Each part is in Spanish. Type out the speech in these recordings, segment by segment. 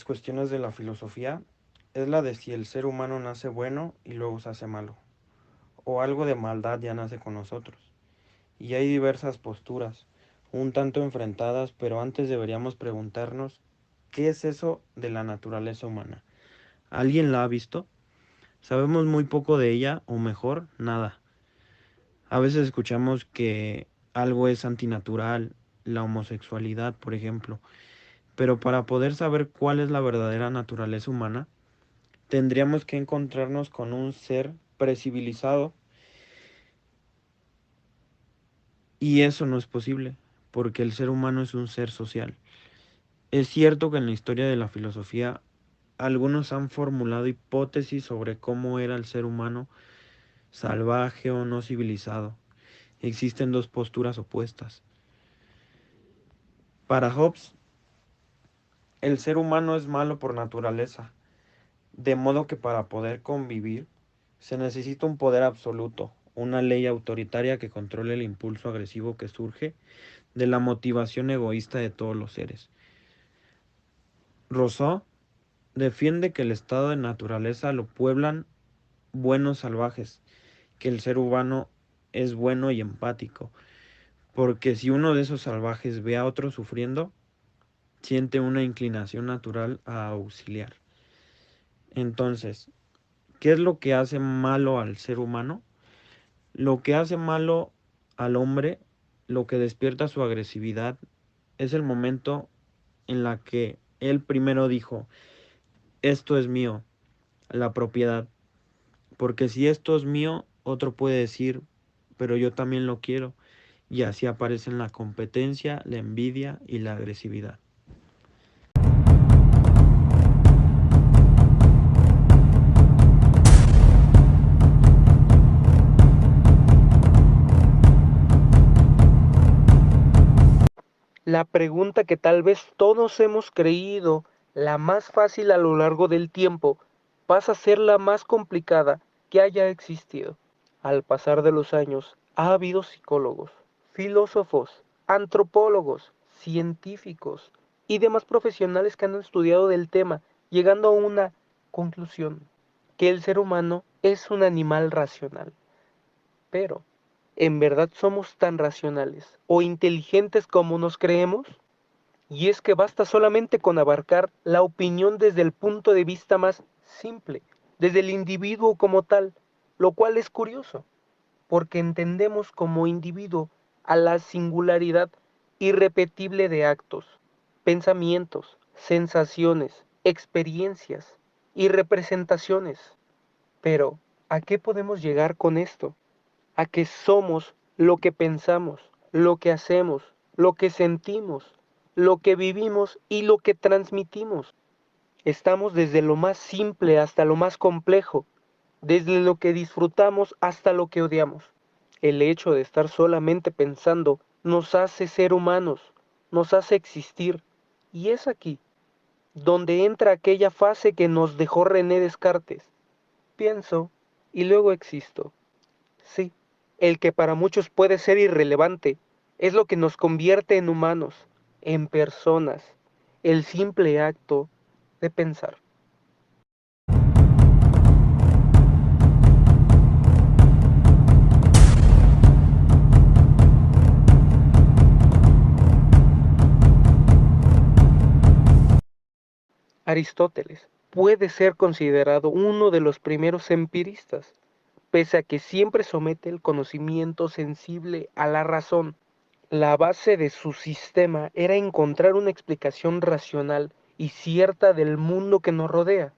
cuestiones de la filosofía es la de si el ser humano nace bueno y luego se hace malo, o algo de maldad ya nace con nosotros. Y hay diversas posturas, un tanto enfrentadas, pero antes deberíamos preguntarnos, ¿qué es eso de la naturaleza humana? ¿Alguien la ha visto? Sabemos muy poco de ella, o mejor, nada. A veces escuchamos que algo es antinatural, la homosexualidad, por ejemplo, pero para poder saber cuál es la verdadera naturaleza humana, tendríamos que encontrarnos con un ser precivilizado y eso no es posible, porque el ser humano es un ser social. Es cierto que en la historia de la filosofía algunos han formulado hipótesis sobre cómo era el ser humano, salvaje o no civilizado. Existen dos posturas opuestas. Para Hobbes, el ser humano es malo por naturaleza, de modo que para poder convivir se necesita un poder absoluto, una ley autoritaria que controle el impulso agresivo que surge de la motivación egoísta de todos los seres. Rousseau defiende que el estado de naturaleza lo pueblan buenos salvajes, que el ser humano es bueno y empático, porque si uno de esos salvajes ve a otro sufriendo, siente una inclinación natural a auxiliar. Entonces, ¿qué es lo que hace malo al ser humano? Lo que hace malo al hombre, lo que despierta su agresividad, es el momento en la que él primero dijo, esto es mío, la propiedad, porque si esto es mío, otro puede decir, pero yo también lo quiero, y así aparecen la competencia, la envidia y la agresividad. La pregunta que tal vez todos hemos creído la más fácil a lo largo del tiempo pasa a ser la más complicada que haya existido. Al pasar de los años, ha habido psicólogos, filósofos, antropólogos, científicos y demás profesionales que han estudiado del tema, llegando a una conclusión, que el ser humano es un animal racional. Pero, ¿en verdad somos tan racionales o inteligentes como nos creemos? Y es que basta solamente con abarcar la opinión desde el punto de vista más simple, desde el individuo como tal, lo cual es curioso, porque entendemos como individuo a la singularidad irrepetible de actos, pensamientos, sensaciones, experiencias y representaciones. Pero, ¿a qué podemos llegar con esto? A que somos lo que pensamos, lo que hacemos, lo que sentimos, lo que vivimos y lo que transmitimos. Estamos desde lo más simple hasta lo más complejo, desde lo que disfrutamos hasta lo que odiamos. El hecho de estar solamente pensando nos hace ser humanos, nos hace existir. Y es aquí donde entra aquella fase que nos dejó René Descartes. Pienso y luego existo. Sí, el que para muchos puede ser irrelevante, es lo que nos convierte en humanos, en personas, el simple acto de pensar. Aristóteles puede ser considerado uno de los primeros empiristas, pese a que siempre somete el conocimiento sensible a la razón. La base de su sistema era encontrar una explicación racional y cierta del mundo que nos rodea.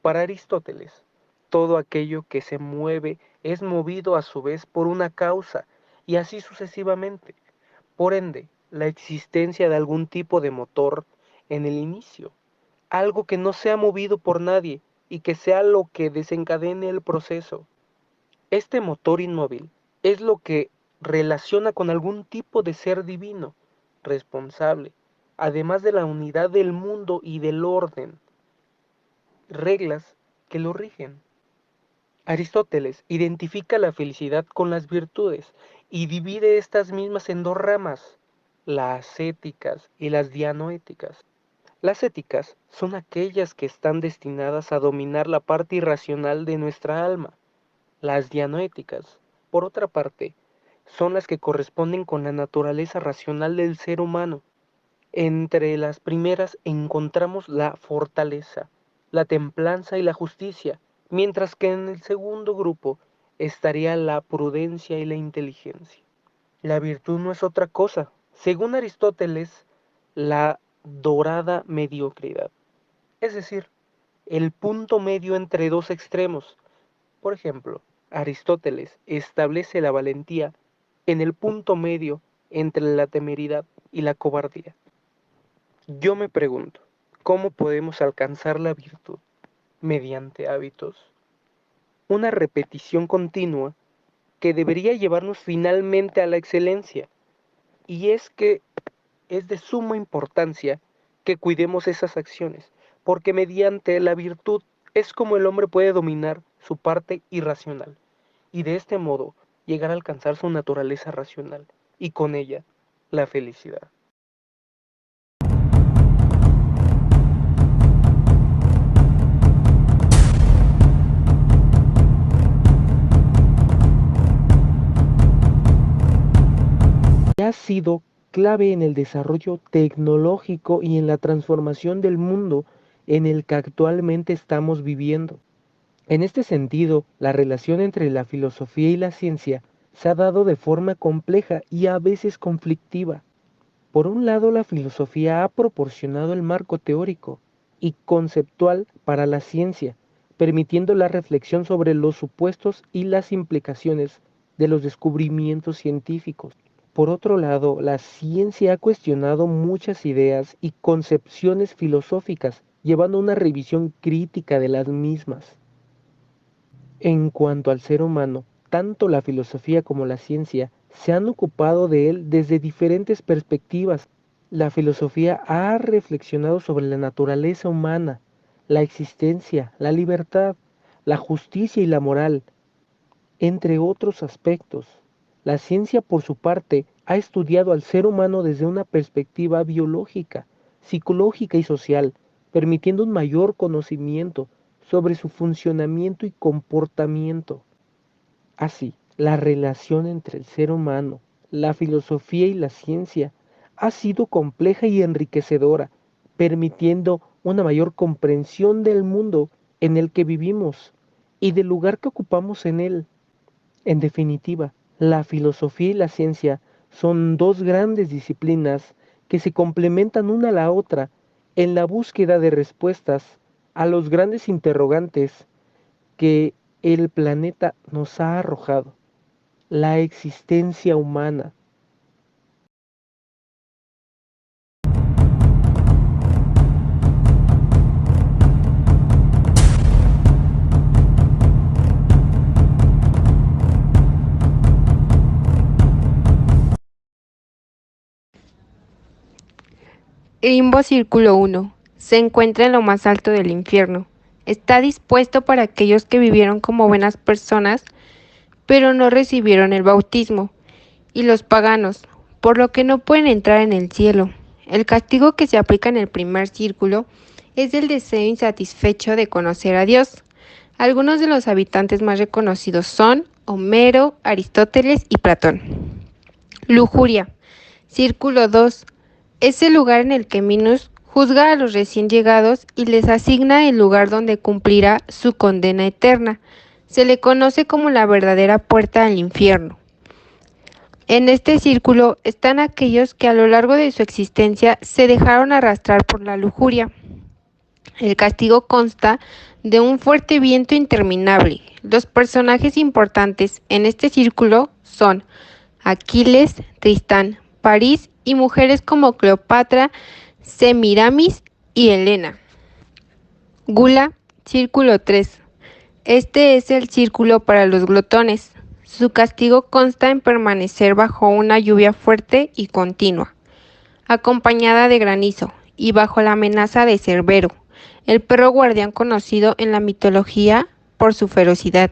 Para Aristóteles, todo aquello que se mueve es movido a su vez por una causa, y así sucesivamente. Por ende, la existencia de algún tipo de motor en el inicio, algo que no sea movido por nadie y que sea lo que desencadene el proceso. Este motor inmóvil es lo que relaciona con algún tipo de ser divino, responsable, además de la unidad del mundo y del orden, reglas que lo rigen. Aristóteles identifica la felicidad con las virtudes y divide estas mismas en dos ramas, las éticas y las dianoéticas. Las éticas son aquellas que están destinadas a dominar la parte irracional de nuestra alma. Las dianoéticas, por otra parte, son las que corresponden con la naturaleza racional del ser humano. Entre las primeras encontramos la fortaleza, la templanza y la justicia, mientras que en el segundo grupo estaría la prudencia y la inteligencia. La virtud no es otra cosa, según Aristóteles, la dorada mediocridad, es decir, el punto medio entre dos extremos. Por ejemplo, Aristóteles establece la valentía en el punto medio entre la temeridad y la cobardía. Yo me pregunto, ¿cómo podemos alcanzar la virtud? Mediante hábitos. Una repetición continua que debería llevarnos finalmente a la excelencia. Y es que es de suma importancia que cuidemos esas acciones, porque mediante la virtud es como el hombre puede dominar su parte irracional y de este modo llegar a alcanzar su naturaleza racional y con ella la felicidad. Ha sido clave en el desarrollo tecnológico y en la transformación del mundo en el que actualmente estamos viviendo. En este sentido, la relación entre la filosofía y la ciencia se ha dado de forma compleja y a veces conflictiva. Por un lado, la filosofía ha proporcionado el marco teórico y conceptual para la ciencia, permitiendo la reflexión sobre los supuestos y las implicaciones de los descubrimientos científicos. Por otro lado, la ciencia ha cuestionado muchas ideas y concepciones filosóficas, llevando a una revisión crítica de las mismas. En cuanto al ser humano, tanto la filosofía como la ciencia se han ocupado de él desde diferentes perspectivas. La filosofía ha reflexionado sobre la naturaleza humana, la existencia, la libertad, la justicia y la moral, entre otros aspectos. La ciencia, por su parte, ha estudiado al ser humano desde una perspectiva biológica, psicológica y social, permitiendo un mayor conocimiento sobre su funcionamiento y comportamiento. Así, la relación entre el ser humano, la filosofía y la ciencia ha sido compleja y enriquecedora, permitiendo una mayor comprensión del mundo en el que vivimos y del lugar que ocupamos en él. En definitiva, la filosofía y la ciencia son dos grandes disciplinas que se complementan una a la otra en la búsqueda de respuestas a los grandes interrogantes que el planeta nos ha arrojado. La existencia humana. Limbo Círculo 1. Se encuentra en lo más alto del infierno. Está dispuesto para aquellos que vivieron como buenas personas, pero no recibieron el bautismo, y los paganos, por lo que no pueden entrar en el cielo. El castigo que se aplica en el primer círculo es el deseo insatisfecho de conocer a Dios. Algunos de los habitantes más reconocidos son Homero, Aristóteles y Platón. Lujuria. Círculo 2. Es el lugar en el que Minos juzga a los recién llegados y les asigna el lugar donde cumplirá su condena eterna. Se le conoce como la verdadera puerta al infierno. En este círculo están aquellos que a lo largo de su existencia se dejaron arrastrar por la lujuria. El castigo consta de un fuerte viento interminable. Los personajes importantes en este círculo son Aquiles, Tristán, París y mujeres como Cleopatra, Semiramis y Helena. Gula, círculo 3. Este es el círculo para los glotones. Su castigo consta en permanecer bajo una lluvia fuerte y continua, acompañada de granizo, y bajo la amenaza de Cerbero, el perro guardián conocido en la mitología por su ferocidad,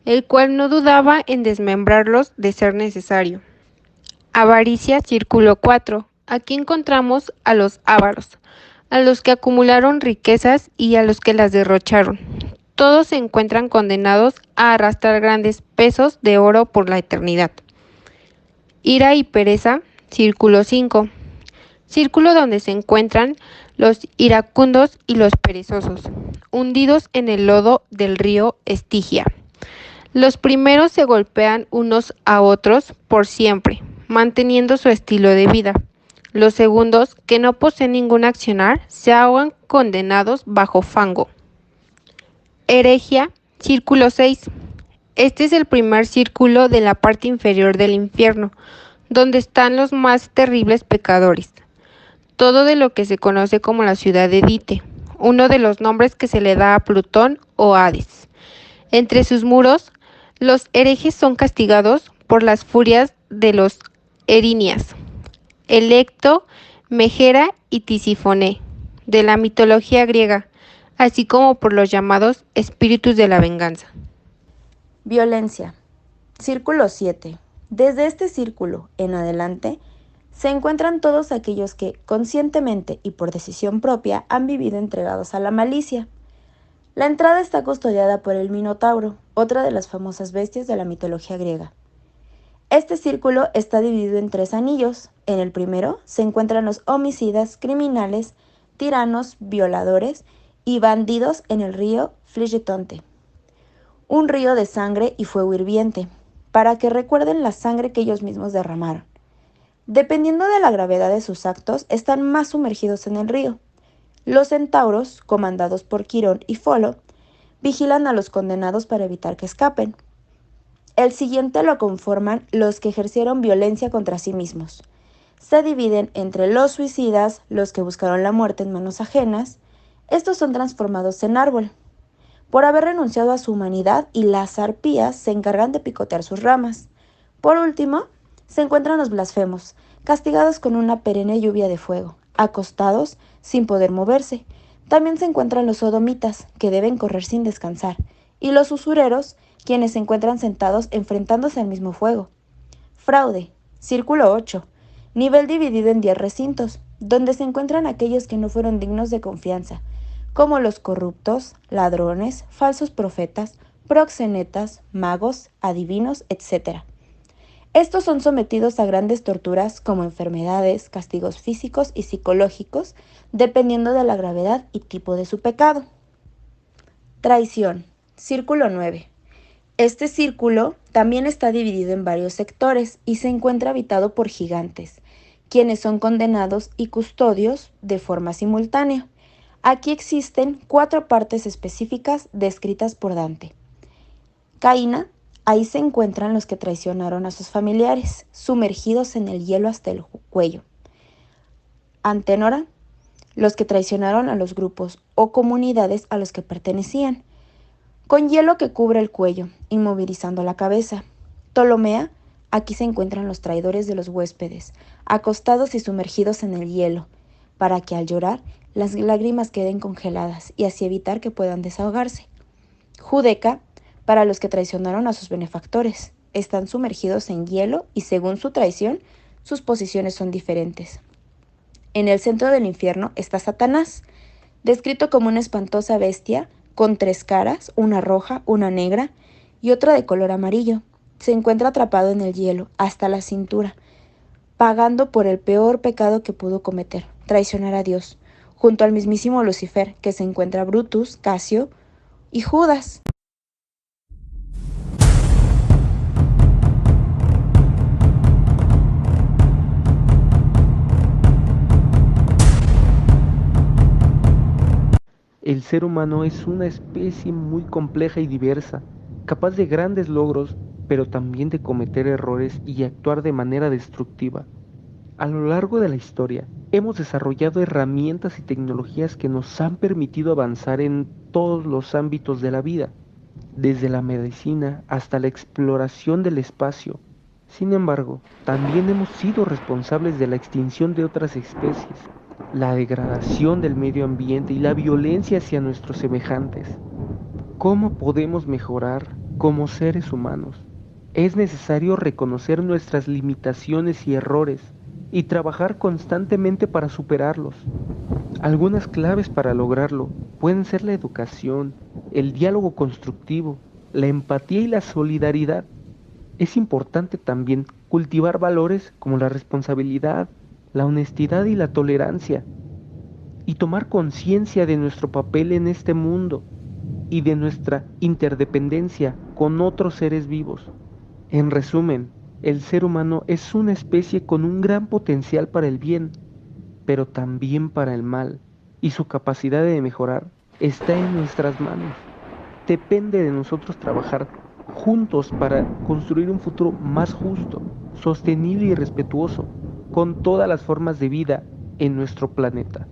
el cual no dudaba en desmembrarlos de ser necesario. Avaricia, círculo 4. Aquí encontramos a los ávaros, a los que acumularon riquezas y a los que las derrocharon. Todos se encuentran condenados a arrastrar grandes pesos de oro por la eternidad. Ira y pereza, círculo 5. Círculo donde se encuentran los iracundos y los perezosos, hundidos en el lodo del río Estigia. Los primeros se golpean unos a otros por siempre, manteniendo su estilo de vida. Los segundos, que no poseen ningún accionar, se ahogan condenados bajo fango. Heregia, círculo 6. Este es el primer círculo de la parte inferior del infierno, donde están los más terribles pecadores. Todo de lo que se conoce como la ciudad de Dite, uno de los nombres que se le da a Plutón o Hades. Entre sus muros, los herejes son castigados por las furias de los Erinias, Electo, Megera y Tisífone, de la mitología griega, así como por los llamados espíritus de la venganza. Violencia. Círculo 7. Desde este círculo en adelante, se encuentran todos aquellos que, conscientemente y por decisión propia, han vivido entregados a la malicia. La entrada está custodiada por el Minotauro, otra de las famosas bestias de la mitología griega. Este círculo está dividido en 3 anillos. En el primero se encuentran los homicidas, criminales, tiranos, violadores y bandidos en el río Fligetonte, un río de sangre y fuego hirviente, para que recuerden la sangre que ellos mismos derramaron. Dependiendo de la gravedad de sus actos, están más sumergidos en el río. Los centauros, comandados por Quirón y Folo, vigilan a los condenados para evitar que escapen. El siguiente lo conforman los que ejercieron violencia contra sí mismos. Se dividen entre los suicidas, los que buscaron la muerte en manos ajenas. Estos son transformados en árbol, por haber renunciado a su humanidad, y las arpías se encargan de picotear sus ramas. Por último, se encuentran los blasfemos, castigados con una perenne lluvia de fuego, acostados sin poder moverse. También se encuentran los sodomitas, que deben correr sin descansar, y los usureros, quienes se encuentran sentados enfrentándose al mismo fuego. Fraude, círculo 8, nivel dividido en 10 recintos, donde se encuentran aquellos que no fueron dignos de confianza, como los corruptos, ladrones, falsos profetas, proxenetas, magos, adivinos, etc. Estos son sometidos a grandes torturas como enfermedades, castigos físicos y psicológicos, dependiendo de la gravedad y tipo de su pecado. Traición, círculo 9. Este círculo también está dividido en varios sectores y se encuentra habitado por gigantes, quienes son condenados y custodios de forma simultánea. Aquí existen 4 partes específicas descritas por Dante. Caína, ahí se encuentran los que traicionaron a sus familiares, sumergidos en el hielo hasta el cuello. Anténora, los que traicionaron a los grupos o comunidades a los que pertenecían, con hielo que cubre el cuello, inmovilizando la cabeza. Ptolomea, aquí se encuentran los traidores de los huéspedes, acostados y sumergidos en el hielo, para que al llorar las lágrimas queden congeladas y así evitar que puedan desahogarse. Judeca, para los que traicionaron a sus benefactores, están sumergidos en hielo y según su traición, sus posiciones son diferentes. En el centro del infierno está Satanás, descrito como una espantosa bestia con 3 caras, una roja, una negra y otra de color amarillo. Se encuentra atrapado en el hielo hasta la cintura, pagando por el peor pecado que pudo cometer, traicionar a Dios, junto al mismísimo Lucifer, que se encuentra Brutus, Casio y Judas. El ser humano es una especie muy compleja y diversa, capaz de grandes logros, pero también de cometer errores y actuar de manera destructiva. A lo largo de la historia, hemos desarrollado herramientas y tecnologías que nos han permitido avanzar en todos los ámbitos de la vida, desde la medicina hasta la exploración del espacio. Sin embargo, también hemos sido responsables de la extinción de otras especies, la degradación del medio ambiente y la violencia hacia nuestros semejantes. ¿Cómo podemos mejorar como seres humanos? Es necesario reconocer nuestras limitaciones y errores y trabajar constantemente para superarlos. Algunas claves para lograrlo pueden ser la educación, el diálogo constructivo, la empatía y la solidaridad. Es importante también cultivar valores como la responsabilidad, la honestidad y la tolerancia, y tomar conciencia de nuestro papel en este mundo y de nuestra interdependencia con otros seres vivos. En resumen, el ser humano es una especie con un gran potencial para el bien, pero también para el mal, y su capacidad de mejorar está en nuestras manos. Depende de nosotros trabajar juntos para construir un futuro más justo, sostenible y respetuoso con todas las formas de vida en nuestro planeta.